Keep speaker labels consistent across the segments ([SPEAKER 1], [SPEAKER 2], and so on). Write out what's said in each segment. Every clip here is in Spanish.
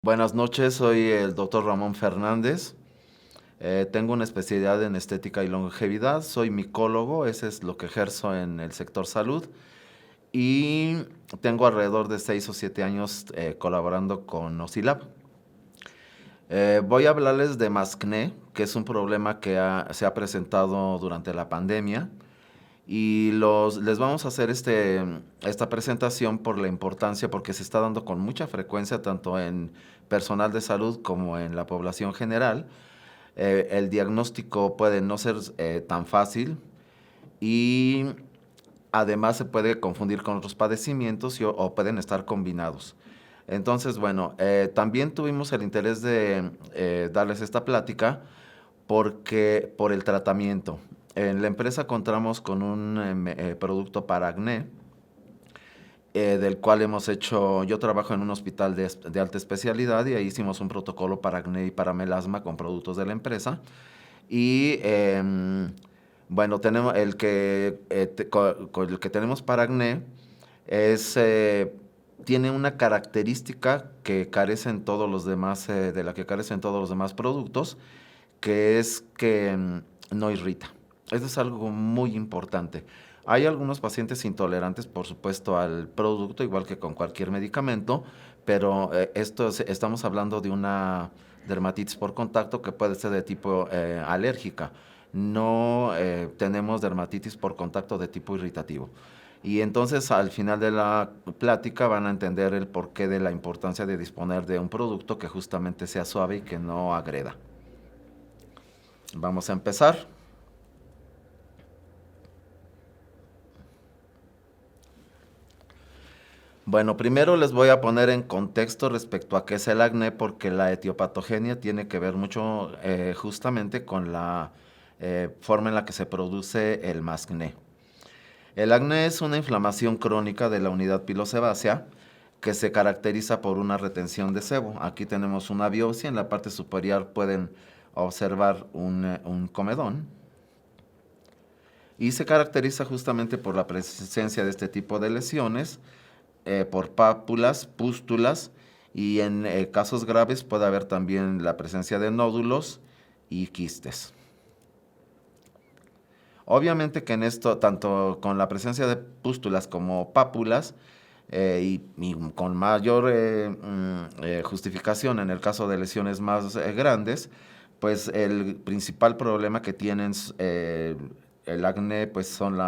[SPEAKER 1] Buenas noches, soy el doctor Ramón Fernández. Tengo una especialidad en estética y longevidad. Soy micólogo, ese es lo que ejerzo en el sector salud. Y tengo alrededor de 6 o 7 años colaborando con Ocilab. Voy a hablarles de mascné, que es un problema que se ha presentado durante la pandemia. Y les vamos a hacer esta presentación por la importancia, porque se está dando con mucha frecuencia tanto en personal de salud como en la población general. El diagnóstico puede no ser tan fácil y además se puede confundir con otros padecimientos o pueden estar combinados. Entonces, bueno, también tuvimos el interés de darles esta plática porque por el tratamiento. En la empresa contamos con un producto para acné, del cual yo trabajo en un hospital de alta especialidad y ahí hicimos un protocolo para acné y para melasma con productos de la empresa. Y bueno, tenemos el que tenemos para acné tiene una característica que carecen todos los demás, de la que carecen todos los demás productos, que es que no irrita. Eso es algo muy importante. Hay algunos pacientes intolerantes, por supuesto, al producto, igual que con cualquier medicamento, pero estamos hablando de una dermatitis por contacto que puede ser de tipo alérgica. No tenemos dermatitis por contacto de tipo irritativo. Y entonces al final de la plática van a entender el porqué de la importancia de disponer de un producto que justamente sea suave y que no agreda. Vamos a empezar. Bueno, primero les voy a poner en contexto respecto a qué es el acné, porque la etiopatogenia tiene que ver mucho justamente con la forma en la que se produce el mascné. El acné es una inflamación crónica de la unidad pilosebácea que se caracteriza por una retención de sebo. Aquí tenemos una biopsia, en la parte superior pueden observar un comedón y se caracteriza justamente por la presencia de este tipo de lesiones, por pápulas, pústulas y en casos graves puede haber también la presencia de nódulos y quistes. Obviamente que en esto, tanto con la presencia de pústulas como pápulas, y con mayor justificación en el caso de lesiones más grandes, pues el principal problema que tienen el acné pues son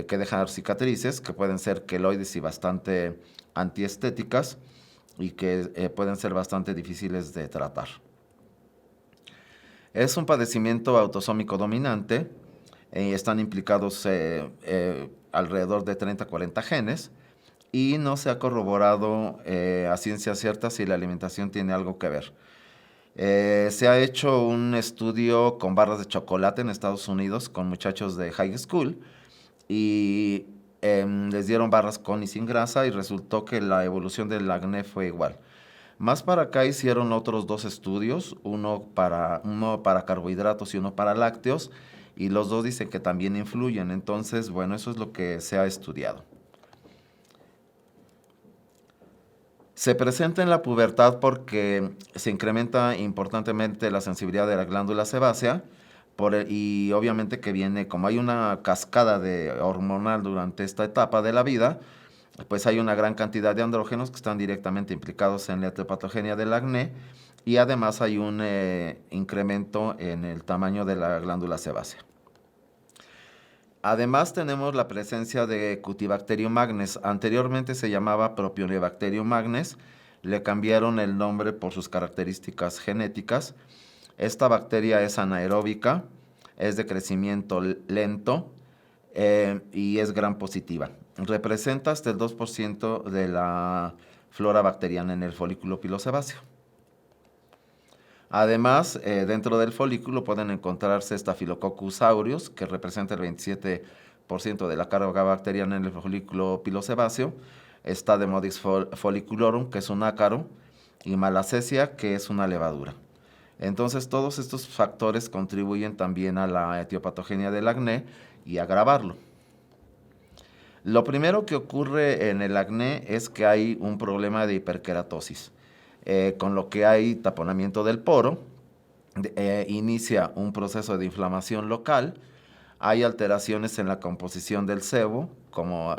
[SPEAKER 1] que dejan cicatrices, que pueden ser queloides y bastante antiestéticas y que pueden ser bastante difíciles de tratar. Es un padecimiento autosómico dominante, están implicados alrededor de 30-40 genes y no se ha corroborado a ciencia cierta si la alimentación tiene algo que ver. Se ha hecho un estudio con barras de chocolate en Estados Unidos con muchachos de high school y les dieron barras con y sin grasa y resultó que la evolución del acné fue igual. Más para acá hicieron otros dos estudios, uno para carbohidratos y uno para lácteos, y los dos dicen que también influyen. Entonces, bueno, eso es lo que se ha estudiado. Se presenta en la pubertad porque se incrementa importantemente la sensibilidad de la glándula sebácea y obviamente que viene, como hay una cascada de hormonal durante esta etapa de la vida, pues hay una gran cantidad de andrógenos que están directamente implicados en la etiopatogenia del acné y además hay un incremento en el tamaño de la glándula sebácea. Además tenemos la presencia de Cutibacterium magnes. Anteriormente se llamaba Propionibacterium magnes. Le cambiaron el nombre por sus características genéticas. Esta bacteria es anaeróbica, es de crecimiento lento y es gram positiva. Representa hasta el 2% de la flora bacteriana en el folículo pilosebáceo. Además, dentro del folículo pueden encontrarse Staphylococcus aureus, que representa el 27% de la carga bacteriana en el folículo pilosebáceo. Está Demodix folliculorum, que es un ácaro, y Malassezia, que es una levadura. Entonces, todos estos factores contribuyen también a la etiopatogenia del acné y agravarlo. Lo primero que ocurre en el acné es que hay un problema de hiperkeratosis. con lo que hay taponamiento del poro, inicia un proceso de inflamación local, hay alteraciones en la composición del sebo, como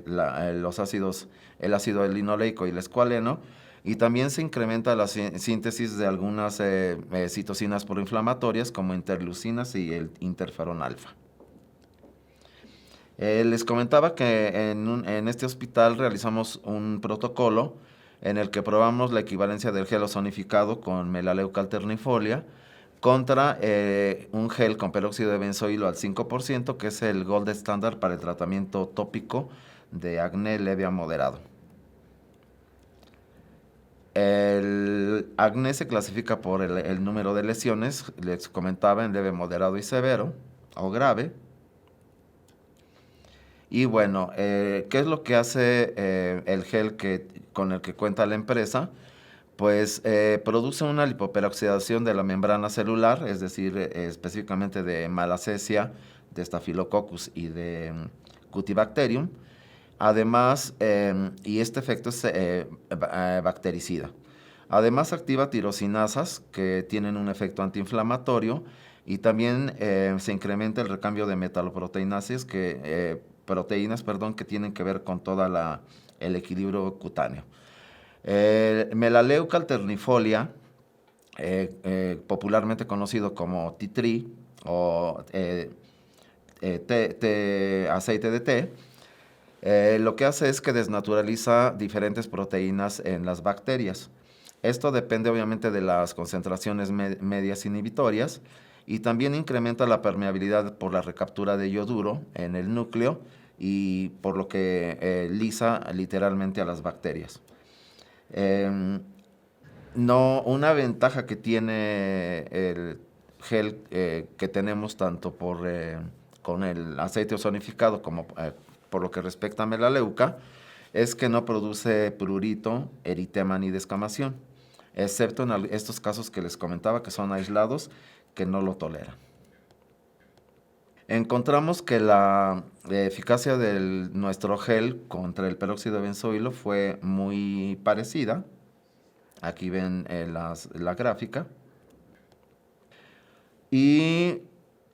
[SPEAKER 1] los ácidos, el ácido linoleico y el escualeno, y también se incrementa la síntesis de algunas citocinas proinflamatorias como interleucinas y el interferón alfa. Les comentaba que en este hospital realizamos un protocolo en el que probamos la equivalencia del gel ozonificado con melaleuca alternifolia contra un gel con peróxido de benzoilo al 5%, que es el gold estándar para el tratamiento tópico de acné leve a moderado. El acné se clasifica por el número de lesiones, les comentaba, en leve, moderado y severo o grave. Y bueno, ¿qué es lo que hace el gel con el que cuenta la empresa? Pues produce una lipoperoxidación de la membrana celular, es decir, específicamente de Malassezia, de Staphylococcus y de Cutibacterium. Además, y este efecto es bactericida. Además, activa tirosinasas que tienen un efecto antiinflamatorio y también se incrementa el recambio de metaloproteínas que tienen que ver con todo el equilibrio cutáneo. Melaleuca alternifolia, popularmente conocido como tea tree o aceite de té, lo que hace es que desnaturaliza diferentes proteínas en las bacterias. Esto depende obviamente de las concentraciones medias inhibitorias y también incrementa la permeabilidad por la recaptura de yoduro en el núcleo y por lo que lisa literalmente a las bacterias. Una ventaja que tiene el gel que tenemos tanto con el aceite ozonificado como por lo que respecta a melaleuca, es que no produce prurito, eritema ni descamación, excepto en estos casos que les comentaba que son aislados, que no lo toleran. Encontramos que la eficacia de nuestro gel contra el peróxido de benzoilo fue muy parecida. Aquí ven la gráfica. Y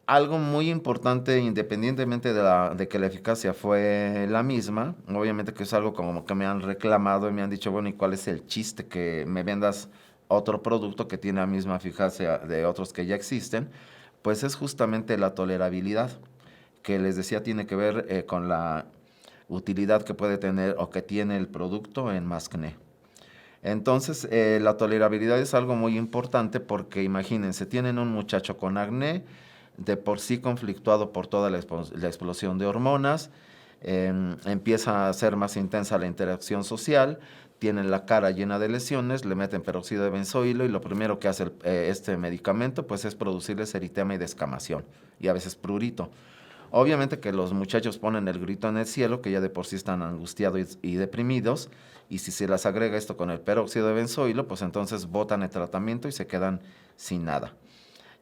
[SPEAKER 1] algo muy importante, independientemente de que la eficacia fue la misma, obviamente que es algo como que me han reclamado y me han dicho, bueno, ¿y cuál es el chiste que me vendas otro producto que tiene la misma eficacia de otros que ya existen? Pues es justamente la tolerabilidad, que les decía tiene que ver con la utilidad que puede tener o que tiene el producto en más acné. Entonces, la tolerabilidad es algo muy importante porque imagínense, tienen un muchacho con acné, de por sí conflictuado por toda la explosión de hormonas, empieza a ser más intensa la interacción social, tienen la cara llena de lesiones, le meten peróxido de benzoilo y lo primero que hace este medicamento pues es producirles eritema y descamación y a veces prurito. Obviamente que los muchachos ponen el grito en el cielo, que ya de por sí están angustiados y deprimidos, y si se les agrega esto con el peróxido de benzoilo, pues entonces botan el tratamiento y se quedan sin nada.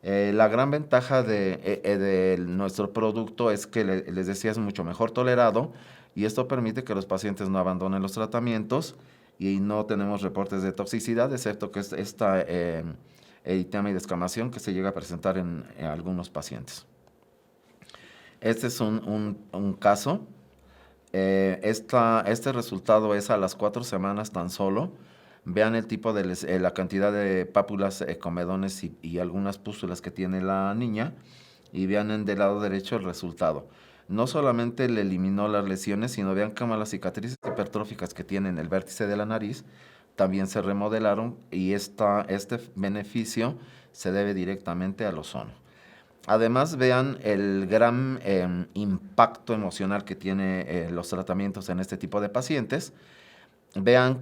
[SPEAKER 1] La gran ventaja de nuestro producto es que les decía es mucho mejor tolerado y esto permite que los pacientes no abandonen los tratamientos y no tenemos reportes de toxicidad, excepto que esta eritema y descamación que se llega a presentar en algunos pacientes. Este es un caso. Este resultado es a las 4 semanas tan solo. Vean el tipo de la cantidad de pápulas, comedones y algunas pústulas que tiene la niña. Y vean del lado derecho el resultado. No solamente le eliminó las lesiones, sino vean cómo las cicatrices hipertróficas que tiene en el vértice de la nariz también se remodelaron y este beneficio se debe directamente al ozono. Además, vean el gran impacto emocional que tiene los tratamientos en este tipo de pacientes. Vean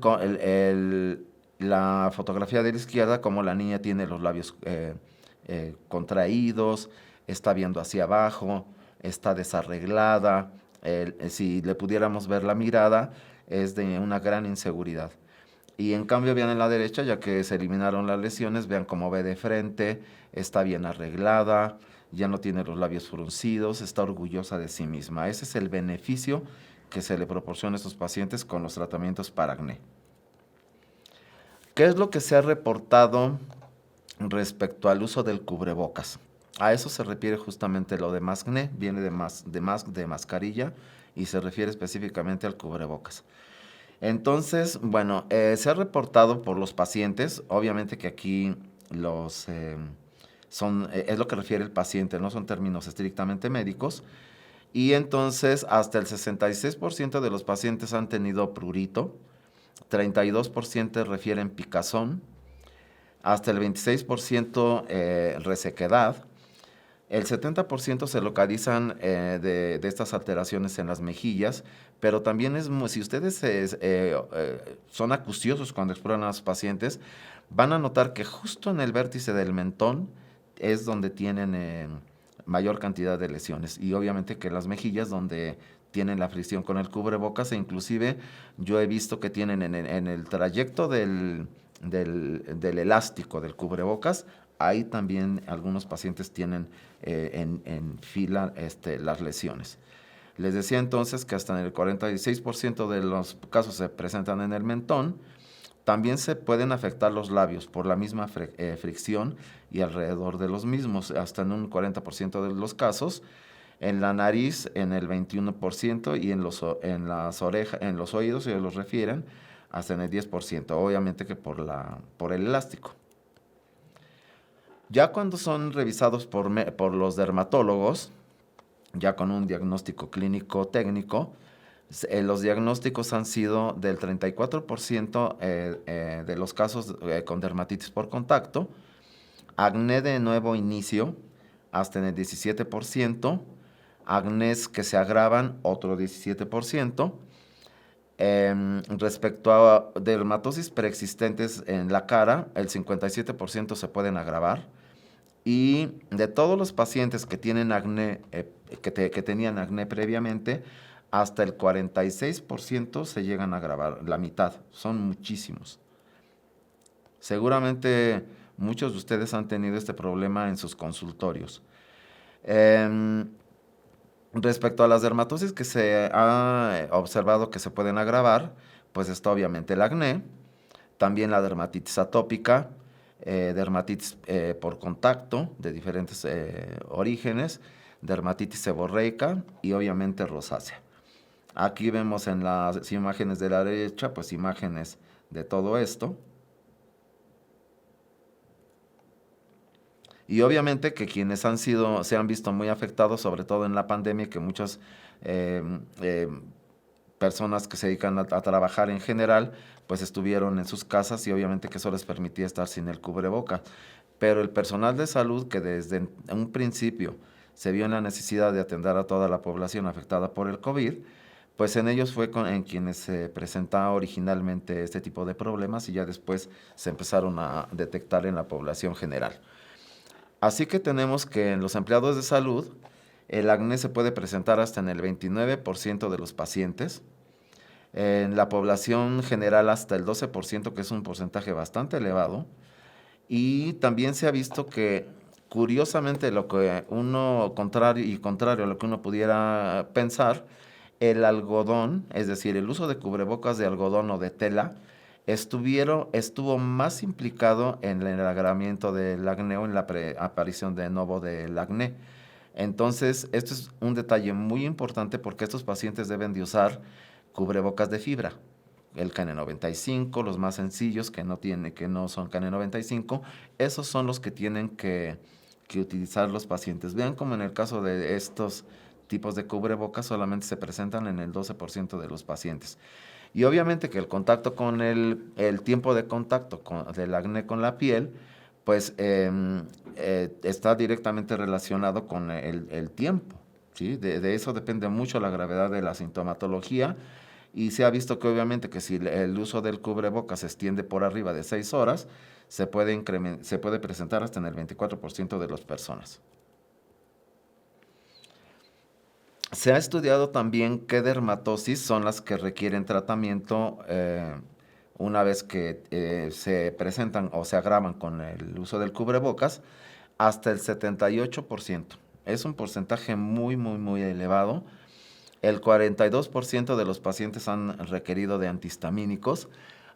[SPEAKER 1] la fotografía de la izquierda, cómo la niña tiene los labios contraídos, está viendo hacia abajo, está desarreglada. Si le pudiéramos ver la mirada, es de una gran inseguridad. Y en cambio, vean en la derecha, ya que se eliminaron las lesiones, vean cómo ve de frente, está bien arreglada, ya no tiene los labios fruncidos, está orgullosa de sí misma. Ese es el beneficio que se le proporciona a estos pacientes con los tratamientos para acné. ¿Qué es lo que se ha reportado respecto al uso del cubrebocas? A eso se refiere justamente lo de maskne, viene de mascarilla y se refiere específicamente al cubrebocas. Entonces, bueno, se ha reportado por los pacientes, obviamente que aquí los es lo que refiere el paciente, no son términos estrictamente médicos, y entonces hasta el 66% de los pacientes han tenido prurito, 32% refieren picazón, hasta el 26% resequedad, el 70% se localizan de estas alteraciones en las mejillas, pero también si ustedes son acuciosos cuando exploran a los pacientes, van a notar que justo en el vértice del mentón es donde tienen mayor cantidad de lesiones. Y obviamente que las mejillas donde tienen la fricción con el cubrebocas, e inclusive yo he visto que tienen en el trayecto del elástico del cubrebocas, ahí también algunos pacientes tienen en fila las lesiones. Les decía entonces que hasta en el 46% de los casos se presentan en el mentón. También se pueden afectar los labios por la misma fricción y alrededor de los mismos, hasta en un 40% de los casos. En la nariz en el 21% y en las orejas, en los oídos, ellos los refieren, hasta en el 10%, obviamente que por el elástico. Ya cuando son revisados por los dermatólogos, ya con un diagnóstico clínico técnico, los diagnósticos han sido del 34% de los casos con dermatitis por contacto, acné de nuevo inicio, hasta en el 17%, acnés que se agravan, otro 17%, respecto a dermatosis preexistentes en la cara, el 57% se pueden agravar. Y de todos los pacientes que tienen acné, que tenían acné previamente, hasta el 46% se llegan a agravar, la mitad, son muchísimos. Seguramente muchos de ustedes han tenido este problema en sus consultorios. Respecto a las dermatosis que se ha observado que se pueden agravar, pues está obviamente el acné, también la dermatitis atópica, dermatitis por contacto de diferentes orígenes, dermatitis seborreica y obviamente rosácea. Aquí vemos en las imágenes de la derecha, pues imágenes de todo esto. Y obviamente que quienes se han visto muy afectados, sobre todo en la pandemia, que muchas personas que se dedican a trabajar en general, pues estuvieron en sus casas y obviamente que eso les permitía estar sin el cubreboca. Pero el personal de salud que desde un principio se vio en la necesidad de atender a toda la población afectada por el COVID, pues en ellos fue en quienes se presentaba originalmente este tipo de problemas y ya después se empezaron a detectar en la población general. Así que tenemos que en los empleados de salud, el acné se puede presentar hasta en el 29% de los pacientes. En la población general hasta el 12%, que es un porcentaje bastante elevado. Y también se ha visto que, curiosamente, lo que contrario a lo que uno pudiera pensar, el algodón, es decir, el uso de cubrebocas de algodón o de tela, estuvo más implicado en el agravamiento del acné o en la aparición de nuevo del acné. Entonces, esto es un detalle muy importante porque estos pacientes deben de usar cubrebocas de fibra. El KN95, los más sencillos que no son KN95, esos son los que tienen que utilizar los pacientes. Vean como en el caso de estos tipos de cubrebocas solamente se presentan en el 12% de los pacientes. Y obviamente que el contacto con el tiempo de contacto del acné con la piel, pues está directamente relacionado con el tiempo, ¿sí? De eso depende mucho la gravedad de la sintomatología y se ha visto que obviamente que si el uso del cubrebocas se extiende por arriba de 6 horas, se puede presentar hasta en el 24% de las personas. Se ha estudiado también qué dermatosis son las que requieren tratamiento una vez que se presentan o se agravan con el uso del cubrebocas, hasta el 78%. Es un porcentaje muy, muy, muy elevado. El 42% de los pacientes han requerido de antihistamínicos,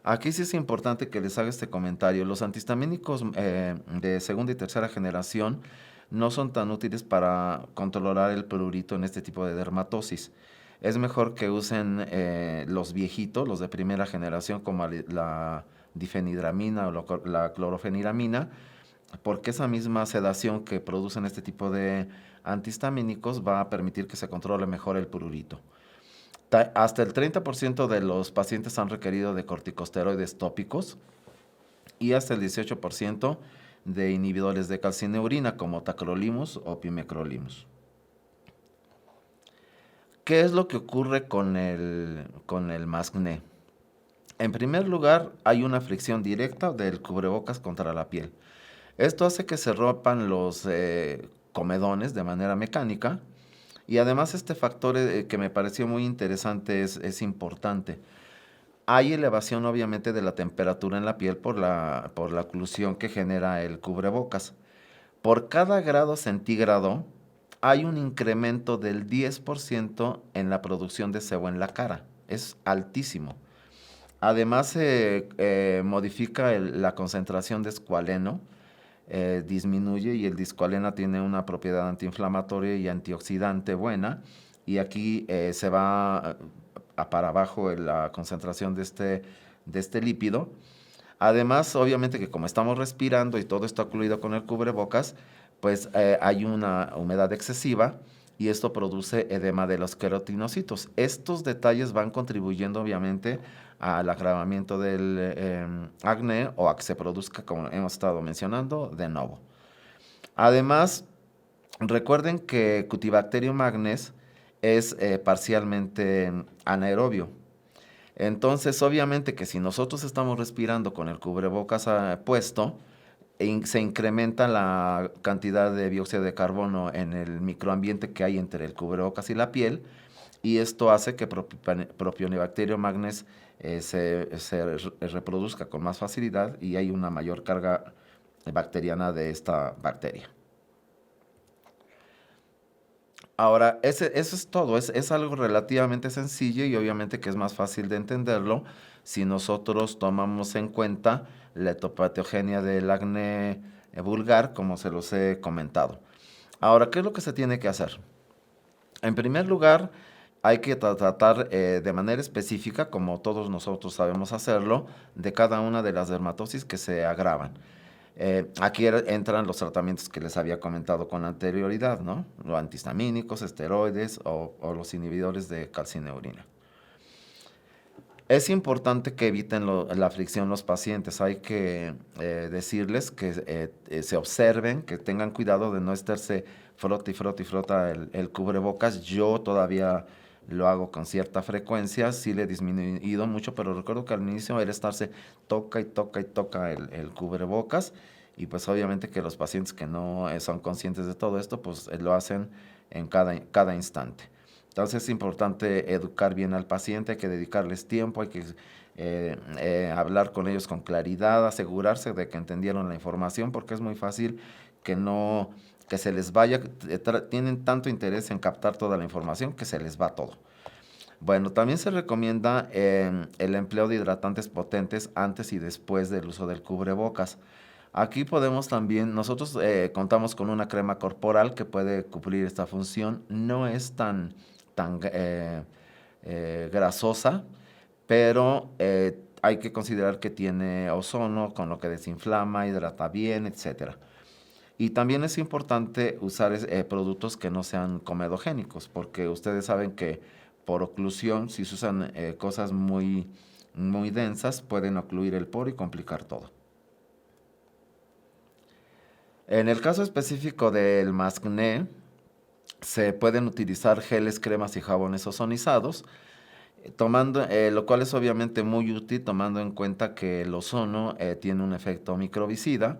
[SPEAKER 1] Aquí sí es importante que les haga este comentario. Los antihistamínicos de segunda y tercera generación no son tan útiles para controlar el prurito en este tipo de dermatosis. Es mejor que usen los viejitos, los de primera generación, como la difenidramina o la clorofeniramina, porque esa misma sedación que producen este tipo de antihistamínicos va a permitir que se controle mejor el prurito. Hasta el 30% de los pacientes han requerido de corticosteroides tópicos y hasta el 18% de inhibidores de calcineurina como tacrolimus o pimecrolimus. ¿Qué es lo que ocurre con el mascné? En primer lugar, hay una fricción directa del cubrebocas contra la piel. Esto hace que se rompan los comedones de manera mecánica. Y además este factor que me pareció muy interesante es importante. Hay elevación obviamente de la temperatura en la piel por la oclusión que genera el cubrebocas. Por cada grado centígrado hay un incremento del 10% en la producción de sebo en la cara. Es altísimo. Además se modifica la concentración de escualeno, disminuye, y el discoalena tiene una propiedad antiinflamatoria y antioxidante buena, y aquí se va para abajo la concentración de este lípido. Además, obviamente que como estamos respirando y todo está ocluido con el cubrebocas, pues hay una humedad excesiva y esto produce edema de los queratinocitos. Estos detalles van contribuyendo obviamente al agravamiento del acné o a que se produzca, como hemos estado mencionando, de nuevo. Además, recuerden que Cutibacterium magnes es parcialmente anaerobio. Entonces, obviamente que si nosotros estamos respirando con el cubrebocas puesto, se incrementa la cantidad de dióxido de carbono en el microambiente que hay entre el cubrebocas y la piel, y esto hace que Propionibacterium magnes se reproduzca con más facilidad y hay una mayor carga bacteriana de esta bacteria. Ahora, eso es todo, es algo relativamente sencillo y obviamente que es más fácil de entenderlo si nosotros tomamos en cuenta la etopatogenia del acné vulgar, como se los he comentado. Ahora, ¿qué es lo que se tiene que hacer? En primer lugar, hay que tratar de manera específica, como todos nosotros sabemos hacerlo, de cada una de las dermatosis que se agravan. Aquí entran los tratamientos que les había comentado con anterioridad, ¿no? Los antihistamínicos, esteroides o los inhibidores de calcineurina. Es importante que eviten la fricción los pacientes. Hay que decirles que se observen, que tengan cuidado de no estarse frota y frota y frota el cubrebocas. Yo todavía lo hago con cierta frecuencia, sí le he disminuido mucho, pero recuerdo que al inicio era estarse toca y toca y toca el cubrebocas, y pues obviamente que los pacientes que no son conscientes de todo esto, pues lo hacen en cada instante. Entonces es importante educar bien al paciente, hay que dedicarles tiempo, hay que hablar con ellos con claridad, asegurarse de que entendieron la información, porque es muy fácil que se les vaya, tienen tanto interés en captar toda la información que se les va todo. Bueno, también se recomienda el empleo de hidratantes potentes antes y después del uso del cubrebocas. Aquí podemos también, nosotros contamos con una crema corporal que puede cumplir esta función. No es tan grasosa, pero hay que considerar que tiene ozono, con lo que desinflama, hidrata bien, etc. Y también es importante usar productos que no sean comedogénicos, porque ustedes saben que por oclusión, si se usan cosas muy, muy densas, pueden ocluir el poro y complicar todo. En el caso específico del mascné, se pueden utilizar geles, cremas y jabones ozonizados, lo cual es obviamente muy útil tomando en cuenta que el ozono tiene un efecto microbicida,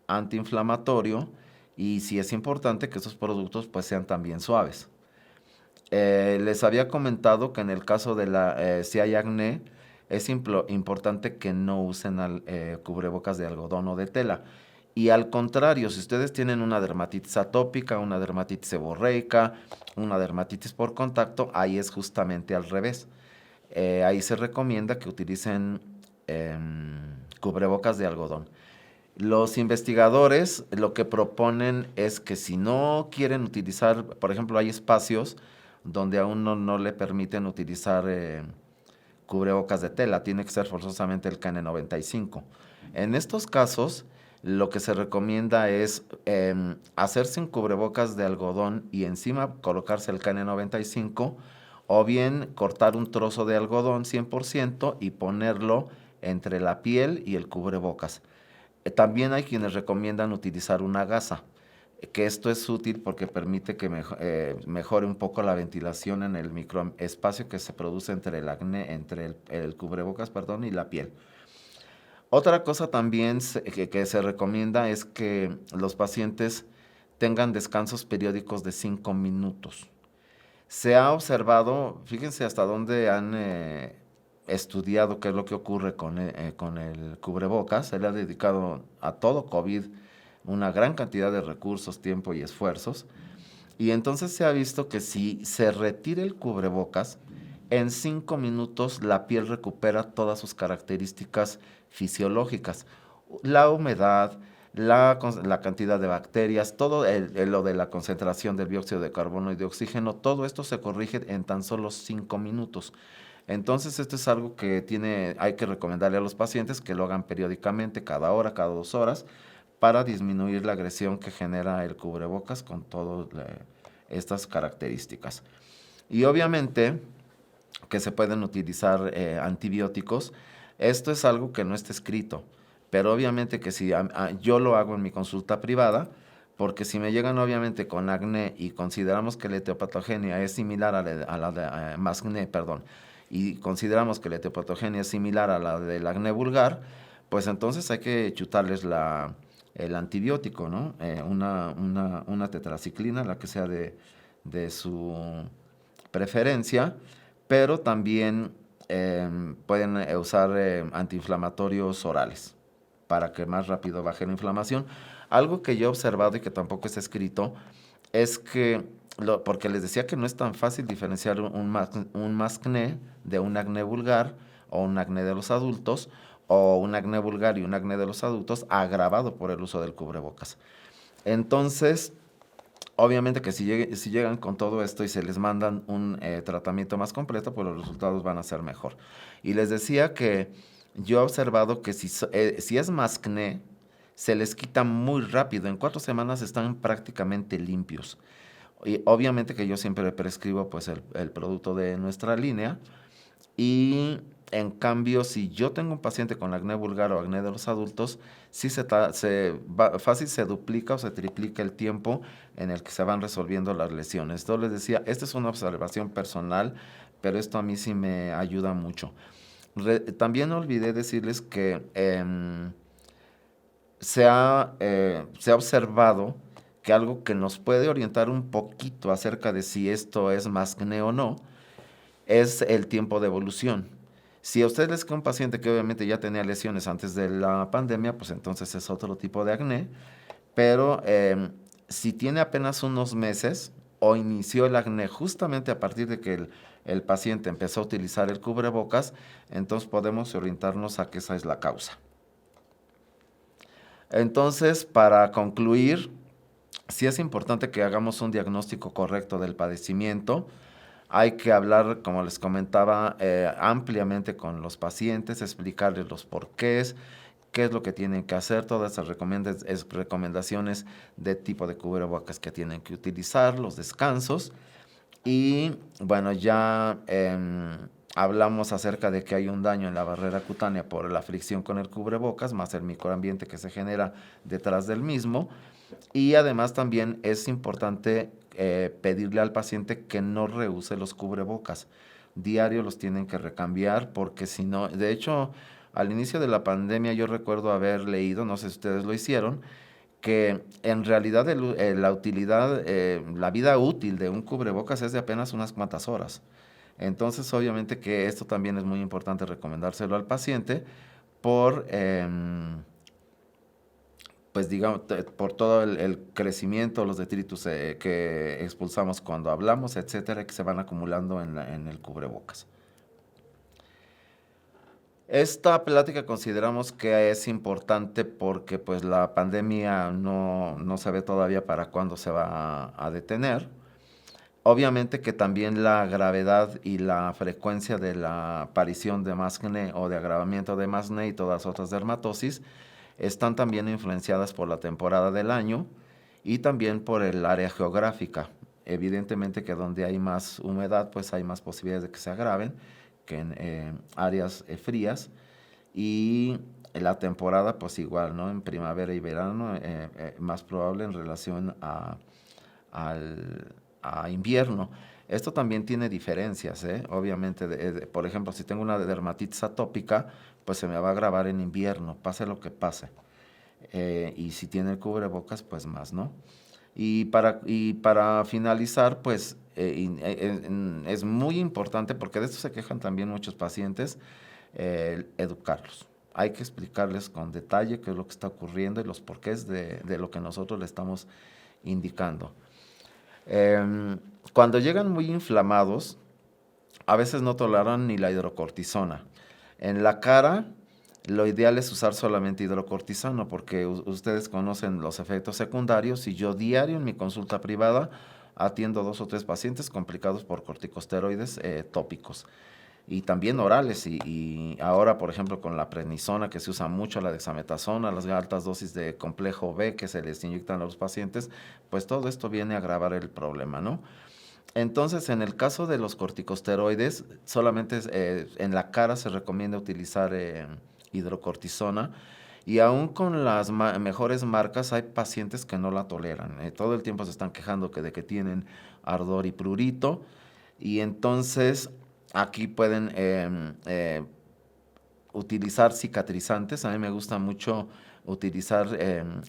[SPEAKER 1] antiinflamatorio, y sí es importante que esos productos pues sean también suaves. Les había comentado que en el caso de si hay acné, es importante que no usen cubrebocas de algodón o de tela. Y al contrario, si ustedes tienen una dermatitis atópica, una dermatitis seborreica, una dermatitis por contacto, ahí es justamente al revés. Ahí se recomienda que utilicen cubrebocas de algodón. Los investigadores lo que proponen es que si no quieren utilizar, por ejemplo, hay espacios donde a uno no le permiten utilizar cubrebocas de tela, tiene que ser forzosamente el KN95. En estos casos, lo que se recomienda es hacerse un cubrebocas de algodón y encima colocarse el KN95 o bien cortar un trozo de algodón 100% y ponerlo entre la piel y el cubrebocas. También hay quienes recomiendan utilizar una gasa, que esto es útil porque permite que mejore un poco la ventilación en el microespacio que se produce entre el acné, entre el cubrebocas, perdón, y la piel. Otra cosa también que se recomienda es que los pacientes tengan descansos periódicos de 5 minutos. Se ha observado, fíjense hasta dónde han estudiado qué es lo que ocurre con el cubrebocas. Se le ha dedicado a todo COVID una gran cantidad de recursos, tiempo y esfuerzos. Y entonces se ha visto que si se retira el cubrebocas, en 5 minutos la piel recupera todas sus características fisiológicas. La humedad, la cantidad de bacterias, todo lo de la concentración del dióxido de carbono y de oxígeno, todo esto se corrige en tan solo 5 minutos. Entonces, esto es algo que hay que recomendarle a los pacientes que lo hagan periódicamente, cada hora, cada 2 horas, para disminuir la agresión que genera el cubrebocas con todas estas características. Y obviamente que se pueden utilizar antibióticos. Esto es algo que no está escrito, pero obviamente que si yo lo hago en mi consulta privada, porque si me llegan obviamente con acné y consideramos que la etiopatogenia es similar a la de más acné, perdón, y consideramos que la etiopatogenia es similar a la del acné vulgar, pues entonces hay que chutarles el antibiótico, ¿no? Una tetraciclina, la que sea de su preferencia, pero también pueden usar antiinflamatorios orales para que más rápido baje la inflamación. Algo que yo he observado y que tampoco está escrito es que, porque les decía que no es tan fácil diferenciar un mascné de un acné vulgar o un acné de los adultos, o un acné vulgar y un acné de los adultos agravado por el uso del cubrebocas. Entonces, obviamente que si llegan con todo esto y se les mandan un tratamiento más completo, pues los resultados van a ser mejor. Y les decía que yo he observado que si es mascné, se les quita muy rápido. En 4 semanas están prácticamente limpios. Y obviamente que yo siempre prescribo pues el producto de nuestra línea. Y en cambio, si yo tengo un paciente con acné vulgar o acné de los adultos, sí fácil se duplica o se triplica el tiempo en el que se van resolviendo las lesiones. Entonces les decía, esta es una observación personal, pero esto a mí sí me ayuda mucho. También olvidé decirles que se ha observado que algo que nos puede orientar un poquito acerca de si esto es más acné o no, es el tiempo de evolución. Si a ustedes les queda un paciente que obviamente ya tenía lesiones antes de la pandemia, pues entonces es otro tipo de acné, pero si tiene apenas unos meses o inició el acné justamente a partir de que el paciente empezó a utilizar el cubrebocas, entonces podemos orientarnos a que esa es la causa. Entonces, para concluir, sí es importante que hagamos un diagnóstico correcto del padecimiento. Hay que hablar, como les comentaba, ampliamente con los pacientes, explicarles los porqués, qué es lo que tienen que hacer, todas esas recomendaciones de tipo de cubrebocas que tienen que utilizar, los descansos. Y bueno, ya hablamos acerca de que hay un daño en la barrera cutánea por la fricción con el cubrebocas, más el microambiente que se genera detrás del mismo. Y además también es importante pedirle al paciente que no reuse los cubrebocas. Diario los tienen que recambiar porque si no, de hecho, al inicio de la pandemia yo recuerdo haber leído, no sé si ustedes lo hicieron, que en realidad la utilidad, la vida útil de un cubrebocas es de apenas unas cuantas horas. Entonces, obviamente que esto también es muy importante recomendárselo al paciente por pues digamos, por todo el crecimiento, los detritus que expulsamos cuando hablamos, etcétera, que se van acumulando en el cubrebocas. Esta plática consideramos que es importante porque pues la pandemia no se ve todavía para cuándo se va a detener. Obviamente que también la gravedad y la frecuencia de la aparición de mascne o de agravamiento de mascne y todas las otras dermatosis están también influenciadas por la temporada del año y también por el área geográfica. Evidentemente que donde hay más humedad, pues hay más posibilidades de que se agraven que en áreas frías. Y la temporada, pues igual, ¿no? En primavera y verano, más probable en relación al, a invierno. Esto también tiene diferencias, ¿eh? Obviamente, por ejemplo, si tengo una dermatitis atópica, pues se me va a agravar en invierno, pase lo que pase. Y si tiene el cubrebocas, pues más, ¿no? Y para finalizar, pues es muy importante, porque de esto se quejan también muchos pacientes, educarlos. Hay que explicarles con detalle qué es lo que está ocurriendo y los porqués de lo que nosotros le estamos indicando. Cuando llegan muy inflamados, a veces no toleran ni la hidrocortisona. En la cara, lo ideal es usar solamente hidrocortisona porque ustedes conocen los efectos secundarios y yo diario en mi consulta privada atiendo 2 o 3 pacientes complicados por corticosteroides tópicos y también orales. Y ahora, por ejemplo, con la prednisona que se usa mucho, la dexametasona, las altas dosis de complejo B que se les inyectan a los pacientes, pues todo esto viene a agravar el problema, ¿no? Entonces, en el caso de los corticosteroides, solamente en la cara se recomienda utilizar hidrocortisona y aún con las mejores marcas hay pacientes que no la toleran. Todo el tiempo se están quejando de que tienen ardor y prurito y entonces aquí pueden utilizar cicatrizantes. A mí me gusta mucho utilizar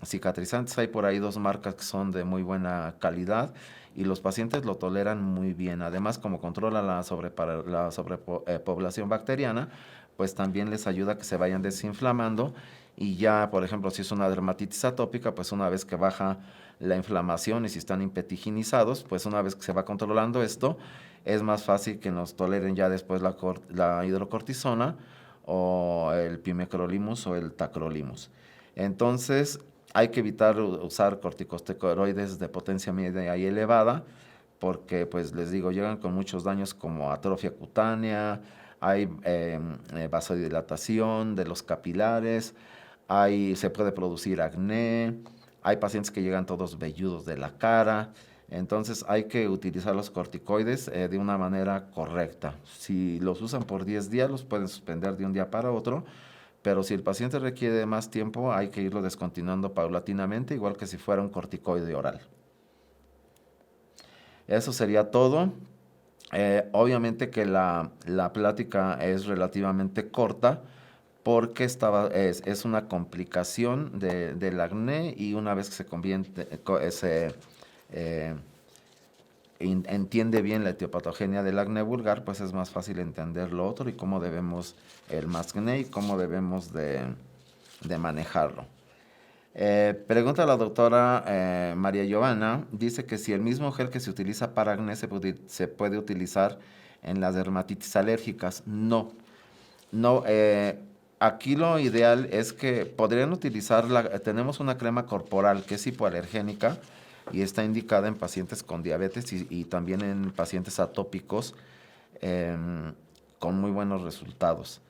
[SPEAKER 1] cicatrizantes. Hay por ahí 2 marcas que son de muy buena calidad y los pacientes lo toleran muy bien. Además, como controla la sobrepoblación bacteriana, pues también les ayuda a que se vayan desinflamando y ya, por ejemplo, si es una dermatitis atópica, pues una vez que baja la inflamación y si están impetiginizados, pues una vez que se va controlando esto, es más fácil que nos toleren ya después la hidrocortisona o el pimecrolimus o el tacrolimus. Entonces, hay que evitar usar corticosteroides de potencia media y elevada, porque, pues, les digo, llegan con muchos daños como atrofia cutánea, hay vasodilatación de los capilares, se puede producir acné, hay pacientes que llegan todos velludos de la cara, entonces hay que utilizar los corticoides de una manera correcta. Si los usan por 10 días, los pueden suspender de un día para otro, pero si el paciente requiere más tiempo, hay que irlo descontinuando paulatinamente, igual que si fuera un corticoide oral. Eso sería todo. Obviamente que la plática es relativamente corta porque es una complicación del acné y una vez que se convierte, eh, entiende bien la etiopatogenia del acné vulgar, pues es más fácil entender lo otro y cómo debemos el mascné y cómo debemos de manejarlo. Pregunta a la doctora María Giovanna, dice que si el mismo gel que se utiliza para acné se puede utilizar en las dermatitis alérgicas. No, no, aquí lo ideal es que podrían utilizar, tenemos una crema corporal que es hipoalergénica y está indicada en pacientes con diabetes y también en pacientes atópicos con muy buenos resultados.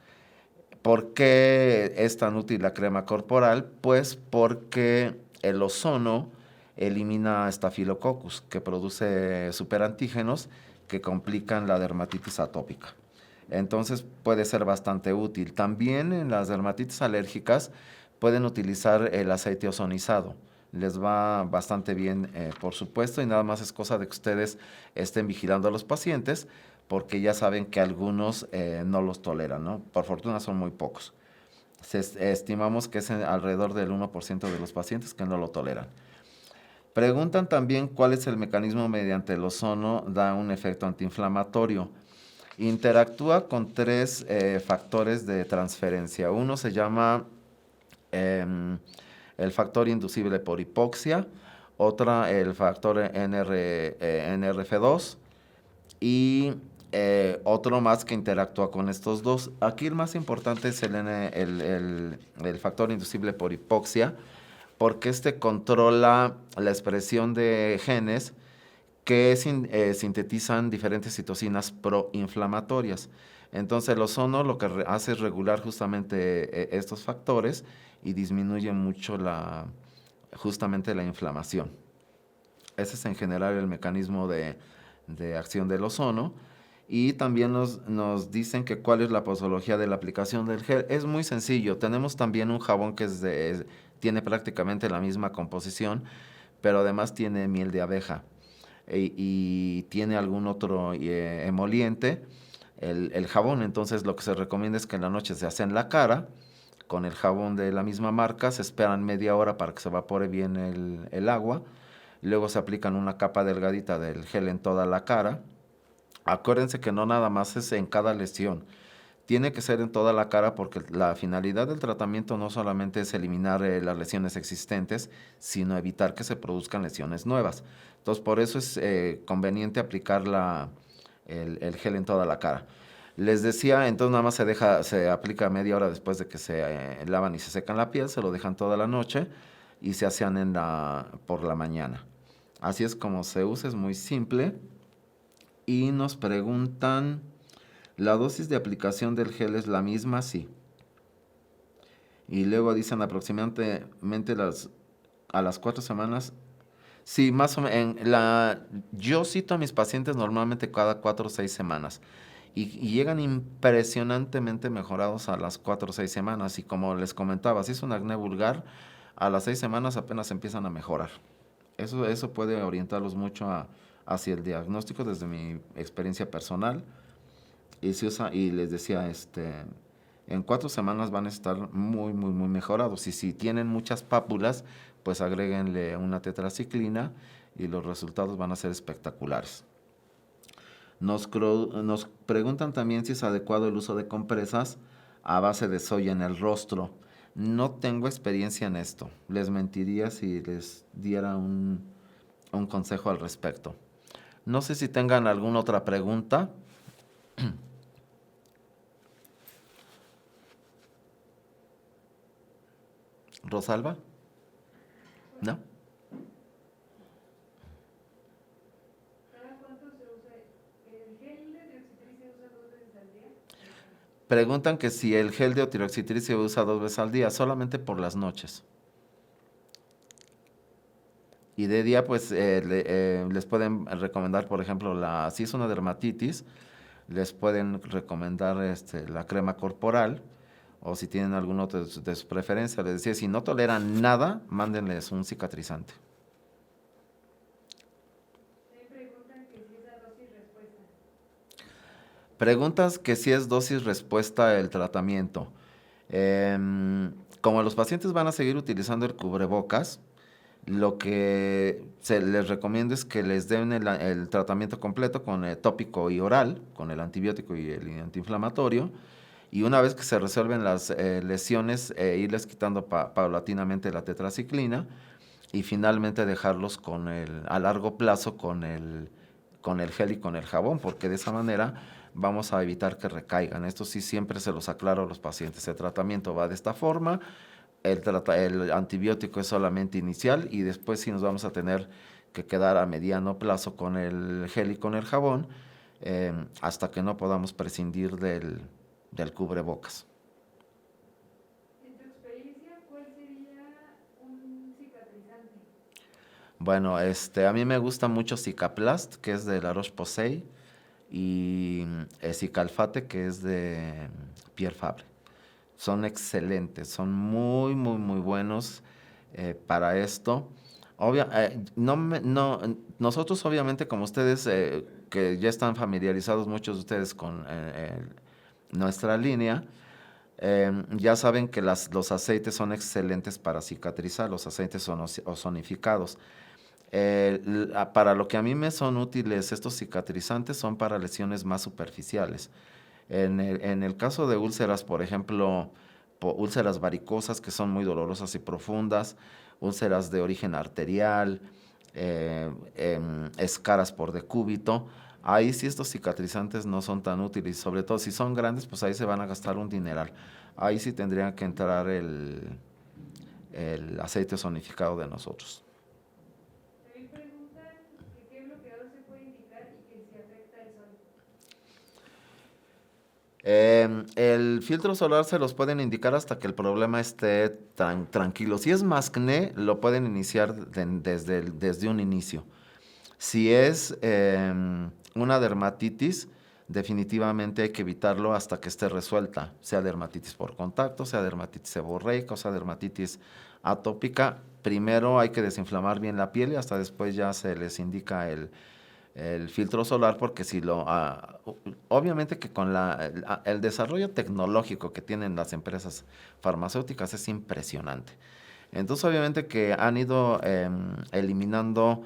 [SPEAKER 1] ¿Por qué es tan útil la crema corporal? Pues porque el ozono elimina Staphylococcus, que produce superantígenos que complican la dermatitis atópica. Entonces puede ser bastante útil. También en las dermatitis alérgicas pueden utilizar el aceite ozonizado. Les va bastante bien, por supuesto, y nada más es cosa de que ustedes estén vigilando a los pacientes porque ya saben que algunos no los toleran, ¿no? Por fortuna son muy pocos. Estimamos que es alrededor del 1% de los pacientes que no lo toleran. Preguntan también cuál es el mecanismo mediante el ozono da un efecto antiinflamatorio. Interactúa con 3 factores de transferencia. Uno se llama el factor inducible por hipoxia, otra el factor NRF2 y otro más que interactúa con estos dos. Aquí el más importante es el factor inducible por hipoxia, porque este controla la expresión de genes que sintetizan diferentes citocinas proinflamatorias. Entonces el ozono lo que hace es regular justamente estos factores y disminuye mucho justamente la inflamación. Ese es en general el mecanismo de acción del ozono. Y también nos dicen que cuál es la posología de la aplicación del gel. Es muy sencillo. Tenemos también un jabón que tiene prácticamente la misma composición, pero además tiene miel de abeja y tiene algún otro emoliente, el jabón. Entonces lo que se recomienda es que en la noche se hace en la cara con el jabón de la misma marca, se esperan media hora para que se evapore bien el agua, luego se aplican una capa delgadita del gel en toda la cara. Acuérdense que no nada más es en cada lesión, tiene que ser en toda la cara porque la finalidad del tratamiento no solamente es eliminar las lesiones existentes, sino evitar que se produzcan lesiones nuevas. Entonces, por eso es conveniente aplicar el gel en toda la cara. Les decía, entonces nada más se aplica media hora después de que se lavan y se secan la piel, se lo dejan toda la noche y se hacen por la mañana. Así es como se usa, es muy simple. Y nos preguntan, ¿la dosis de aplicación del gel es la misma? Sí. Y luego dicen aproximadamente a las 4 semanas. Sí, más o menos. Yo cito a mis pacientes normalmente cada 4 o 6 semanas. Y llegan impresionantemente mejorados a las 4 o 6 semanas. Y como les comentaba, si es un acné vulgar, a las 6 semanas apenas empiezan a mejorar. Eso puede orientarlos mucho hacia el diagnóstico desde mi experiencia personal. Y les decía, en 4 semanas van a estar muy, muy, muy mejorados. Y si tienen muchas pápulas, pues agréguenle una tetraciclina y los resultados van a ser espectaculares. Nos preguntan también si es adecuado el uso de compresas a base de soya en el rostro. No tengo experiencia en esto. Les mentiría si les diera un consejo al respecto. No sé si tengan alguna otra pregunta. ¿Rosalba? ¿No?
[SPEAKER 2] ¿Cada cuánto se usa? ¿El gel de trioxitril se usa 2 veces al día?
[SPEAKER 1] Preguntan que si el gel de otiroxitril se usa 2 veces al día, solamente por las noches. Y de día, pues, les pueden recomendar, por ejemplo, si es una dermatitis, les pueden recomendar la crema corporal, o si tienen alguno de su preferencia, les decía, si no toleran nada, mándenles un cicatrizante.
[SPEAKER 2] Me preguntan que si es a dosis respuesta.
[SPEAKER 1] Preguntas que si es dosis respuesta el tratamiento. Como los pacientes van a seguir utilizando el cubrebocas, lo que se les recomienda es que les den el tratamiento completo con el tópico y oral, con el antibiótico y el antiinflamatorio. Y una vez que se resuelven las lesiones, irles quitando paulatinamente la tetraciclina y finalmente dejarlos a largo plazo con el gel y con el jabón, porque de esa manera vamos a evitar que recaigan. Esto sí siempre se los aclaro a los pacientes. El tratamiento va de esta forma, el antibiótico es solamente inicial y después sí nos vamos a tener que quedar a mediano plazo con el gel y con el jabón hasta que no podamos prescindir del cubrebocas.
[SPEAKER 2] En tu experiencia, ¿cuál sería un cicatrizante?
[SPEAKER 1] Bueno, a mí me gusta mucho Cicaplast, que es de La Roche-Posay, y Cicalfate, que es de Pierre Fabre. Son excelentes, son muy, muy, muy buenos para esto. Nosotros obviamente, como ustedes, que ya están familiarizados muchos de ustedes con nuestra línea, ya saben que los aceites son excelentes para cicatrizar, los aceites ozonificados. Para lo que a mí me son útiles estos cicatrizantes son para lesiones más superficiales. En el caso de úlceras, por ejemplo, úlceras varicosas que son muy dolorosas y profundas, úlceras de origen arterial, escaras por decúbito, Ahí sí estos cicatrizantes no son tan útiles, sobre todo si son grandes, pues ahí se van a gastar un dineral. Ahí sí tendría que entrar el aceite zonificado de nosotros.
[SPEAKER 2] También preguntan que qué bloqueador se puede indicar y que si afecta el sol.
[SPEAKER 1] El filtro solar se los pueden indicar hasta que el problema esté tranquilo. Si es mascné, lo pueden iniciar desde un inicio. Si es una dermatitis, definitivamente hay que evitarlo hasta que esté resuelta, sea dermatitis por contacto, sea dermatitis seborreica, o sea dermatitis atópica. Primero hay que desinflamar bien la piel y hasta después ya se les indica el filtro solar, porque si obviamente que con el desarrollo tecnológico que tienen las empresas farmacéuticas es impresionante. Entonces, obviamente que han ido eliminando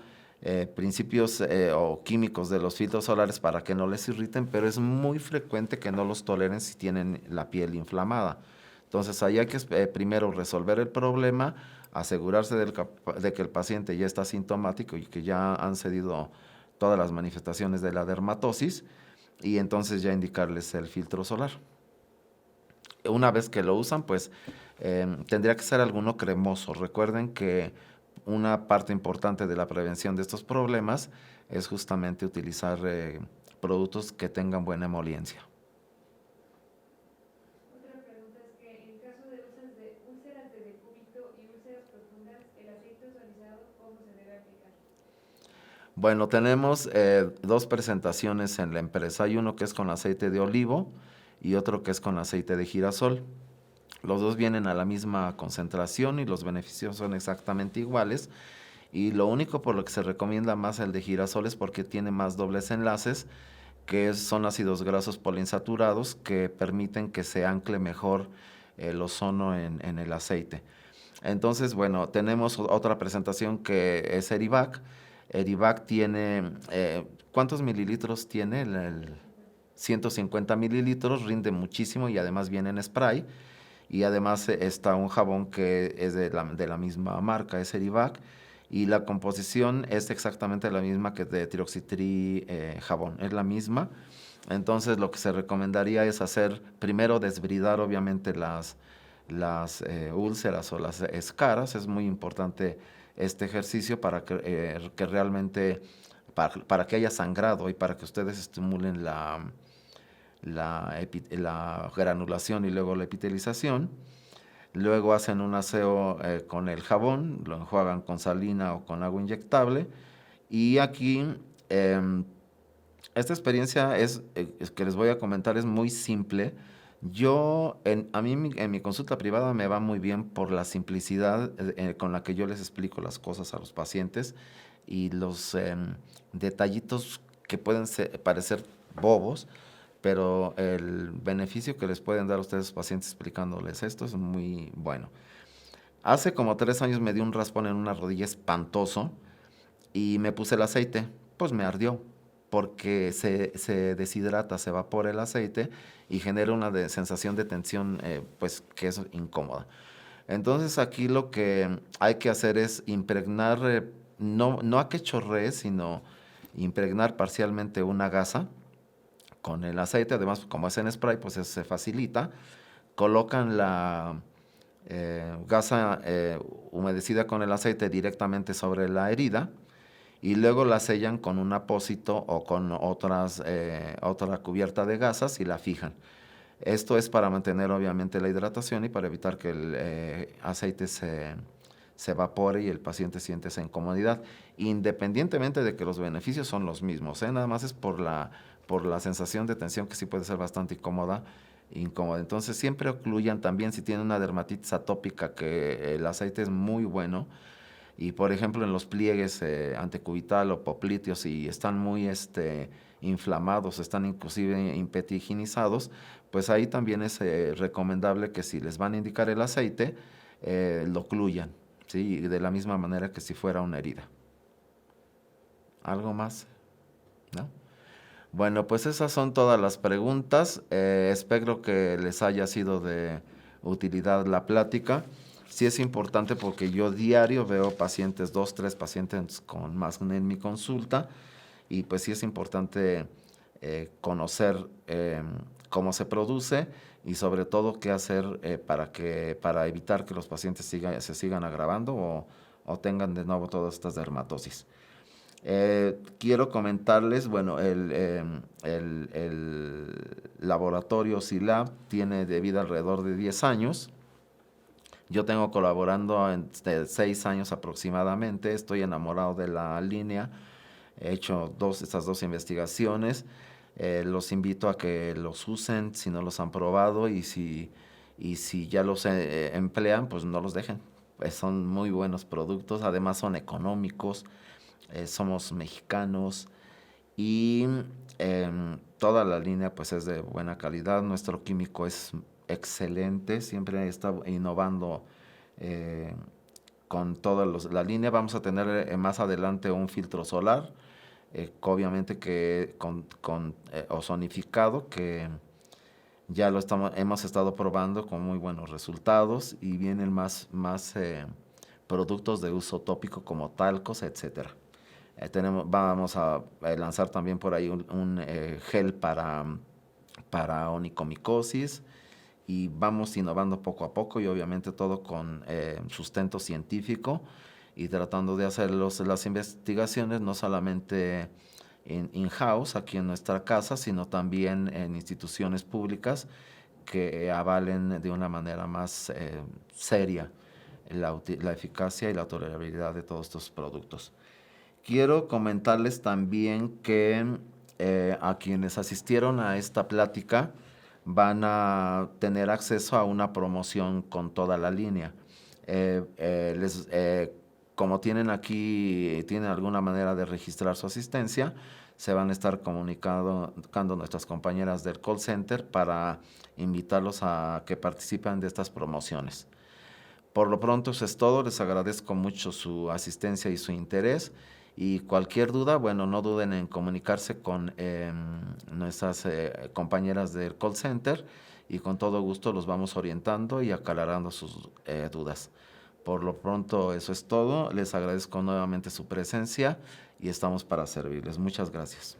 [SPEAKER 1] principios o químicos de los filtros solares para que no les irriten, pero es muy frecuente que no los toleren si tienen la piel inflamada. Entonces, ahí hay que primero resolver el problema, asegurarse de que el paciente ya está sintomático y que ya han cedido todas las manifestaciones de la dermatosis, y entonces ya indicarles el filtro solar. Una vez que lo usan, pues tendría que ser alguno cremoso. Recuerden que una parte importante de la prevención de estos problemas es justamente utilizar productos que tengan buena emoliencia.
[SPEAKER 2] Otra pregunta es que en caso de úlceras de decúbito y úlceras profundas, el aceite ozonizado, ¿cómo se debe aplicar?
[SPEAKER 1] Bueno, tenemos dos presentaciones en la empresa. Hay uno que es con aceite de olivo y otro que es con aceite de girasol. Los dos vienen a la misma concentración y los beneficios son exactamente iguales. Y lo único por lo que se recomienda más el de girasol es porque tiene más dobles enlaces, que son ácidos grasos poliinsaturados que permiten que se ancle mejor el ozono en el aceite. Entonces, bueno, tenemos otra presentación que es Erivac. Erivac tiene, ¿cuántos mililitros tiene? 150 mililitros, rinde muchísimo y además viene en spray. Y además está un jabón que es de la misma marca, es Erivac. Y la composición es exactamente la misma que de Trioxitri jabón, es la misma. Entonces lo que se recomendaría es hacer, primero desbridar obviamente las úlceras o las escaras. Es muy importante este ejercicio para que realmente, para que haya sangrado y para que ustedes estimulen la granulación y luego la epitelización. Luego hacen un aseo con el jabón, lo enjuagan con salina o con agua inyectable. Y aquí, esta experiencia es que les voy a comentar es muy simple. A mí en mi consulta privada me va muy bien por la simplicidad con la que yo les explico las cosas a los pacientes y los detallitos que pueden parecer bobos, pero el beneficio que les pueden dar a ustedes pacientes explicándoles esto es muy bueno. Hace como 3 años me dio un raspón en una rodilla espantoso y me puse el aceite, pues me ardió, porque se deshidrata, se evapora el aceite y genera una sensación de tensión, pues que es incómoda. Entonces aquí lo que hay que hacer es impregnar, no a que chorree, sino impregnar parcialmente una gasa con el aceite. Además, como es en spray, pues eso se facilita. Colocan la gasa humedecida con el aceite directamente sobre la herida y luego la sellan con un apósito o con otra cubierta de gasas y la fijan. Esto es para mantener obviamente la hidratación y para evitar que el aceite se evapore y el paciente siente esa incomodidad, independientemente de que los beneficios son los mismos, nada más es por la sensación de tensión que sí puede ser bastante incómoda. Entonces siempre ocluyan también si tienen una dermatitis atópica, que el aceite es muy bueno. Y por ejemplo en los pliegues antecubital o popliteos, si están muy inflamados, están inclusive impetiginizados, pues ahí también es recomendable que si les van a indicar el aceite, lo ocluyan, ¿sí? De la misma manera que si fuera una herida. ¿Algo más? ¿No? Bueno, pues esas son todas las preguntas. Espero que les haya sido de utilidad la plática. Sí es importante porque yo diario veo pacientes, 2, 3 pacientes con más en mi consulta, y pues sí es importante conocer cómo se produce y sobre todo qué hacer para evitar que los pacientes se sigan agravando o tengan de nuevo todas estas dermatosis. Quiero comentarles, bueno, el laboratorio SILAB tiene de vida alrededor de 10 años. Yo tengo colaborando 6 años aproximadamente, estoy enamorado de la línea, he hecho estas dos investigaciones, los invito a que los usen si no los han probado y si ya los emplean, pues no los dejen. Son muy buenos productos, además son económicos, somos mexicanos y toda la línea pues es de buena calidad, nuestro químico es excelente, siempre está innovando con toda la línea. Vamos a tener más adelante un filtro solar, obviamente que con ozonificado, que ya hemos estado probando con muy buenos resultados y vienen más productos de uso tópico como talcos, etcétera. Vamos a lanzar también por ahí un gel para onicomicosis y vamos innovando poco a poco y obviamente todo con sustento científico y tratando de hacer las investigaciones no solamente in-house, aquí en nuestra casa, sino también en instituciones públicas que avalen de una manera más seria la eficacia y la tolerabilidad de todos estos productos. Quiero comentarles también que a quienes asistieron a esta plática van a tener acceso a una promoción con toda la línea. Como tienen alguna manera de registrar su asistencia, se van a estar comunicando nuestras compañeras del call center para invitarlos a que participen de estas promociones. Por lo pronto eso es todo, les agradezco mucho su asistencia y su interés y cualquier duda, bueno, no duden en comunicarse con nuestras compañeras del call center y con todo gusto los vamos orientando y aclarando sus dudas. Por lo pronto eso es todo, les agradezco nuevamente su presencia y estamos para servirles. Muchas gracias.